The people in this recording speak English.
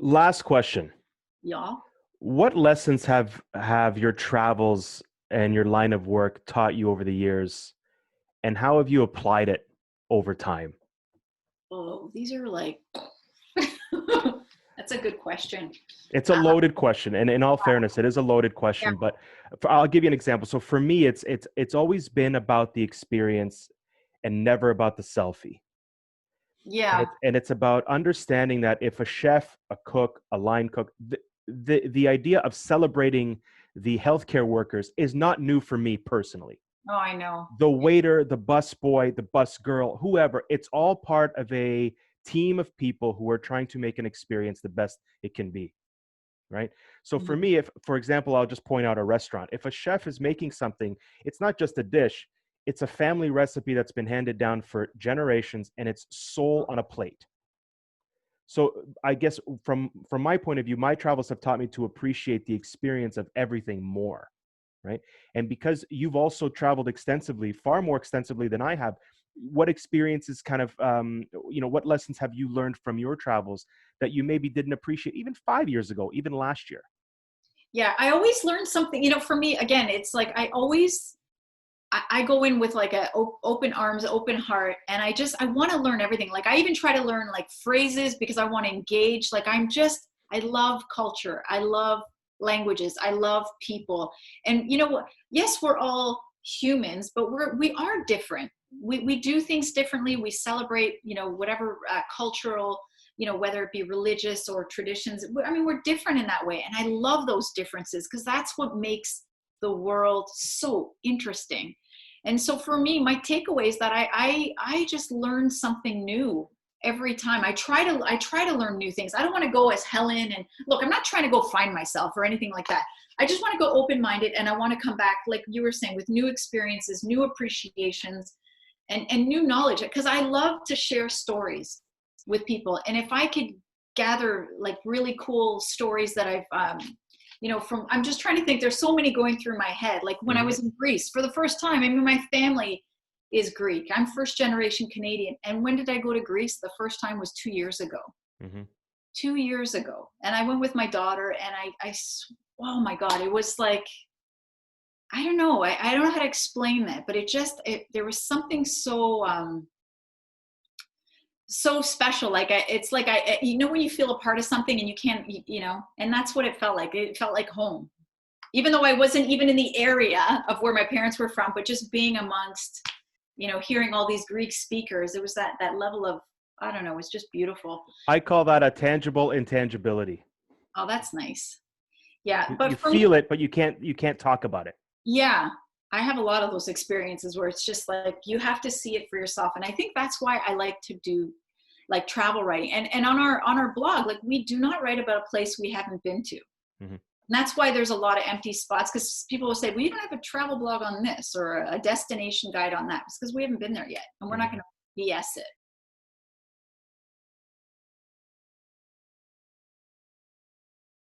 Last question. Yeah. What lessons have your travels and your line of work taught you over the years, and how have you applied it over time? Oh, these are like, that's a good question. It's a Uh, loaded question, and in all fairness, it is a loaded yeah. question. But I'll give you an example. So for me, it's always been about the experience and never about the selfie. And Yeah. it's about understanding that if a chef, a cook, a line cook, the idea of celebrating the healthcare workers is not new for me personally. Oh, I know. The waiter, the bus boy, the bus girl, whoever, it's all part of a team of people who are trying to make an experience the best it can be, right? So for Mhm. me, if, for example, I'll just point out a restaurant. If a chef is making something, it's not just a dish, it's a family recipe that's been handed down for generations and it's soul on a plate. So I guess from my point of view, my travels have taught me to appreciate the experience of everything more, right? And because you've also traveled extensively, far more extensively than I have, what experiences kind of what lessons have you learned from your travels that you maybe didn't appreciate even 5 years ago, even last year? Yeah. I always learn something, for me, again, it's like, I go in with like open arms, open heart. And I want to learn everything. Like I even try to learn like phrases because I want to engage. Like I love culture. I love languages. I love people. And you know what? Yes, we're all humans, but we are different. We do things differently. We celebrate, whatever cultural, whether it be religious or traditions. I mean, we're different in that way. And I love those differences because that's what makes the world so interesting. And so for me, my takeaway is that I just learn something new every time. I try to learn new things. I don't want to go as Helen and look, I'm not trying to go find myself or anything like that. I just want to go open-minded and I want to come back, like you were saying, with new experiences, new appreciations, and new knowledge. Because I love to share stories with people. And if I could gather like really cool stories that I'm just trying to think, there's so many going through my head. Like when I Hmm. was in Greece for the first time, I mean, my family is Greek. I'm first generation Canadian. And when did I go to Greece? The first time was 2 years ago. Hmm. 2 years ago. And I went with my daughter and oh my God, it was like, I don't know. I don't know how to explain that, but there was something so special. Like it's like when you feel a part of something and you can't, and that's what it felt like. It felt like home, even though I wasn't even in the area of where my parents were from, but just being amongst, hearing all these Greek speakers, it was that level of, I don't know, it's just beautiful. I call that a tangible intangibility. Oh, that's nice. Yeah. You But for me, feel it, but you can't talk about it. yeah, I have a lot of those experiences where it's just like, you have to see it for yourself. And I think that's why I like to do like travel writing and on our blog, like we do not write about a place we haven't been to. Hmm. And that's why there's a lot of empty spots because people will say, well, you don't have a travel blog on this or a destination guide on that. It's because we haven't been there yet and we're not Hmm. going to BS it.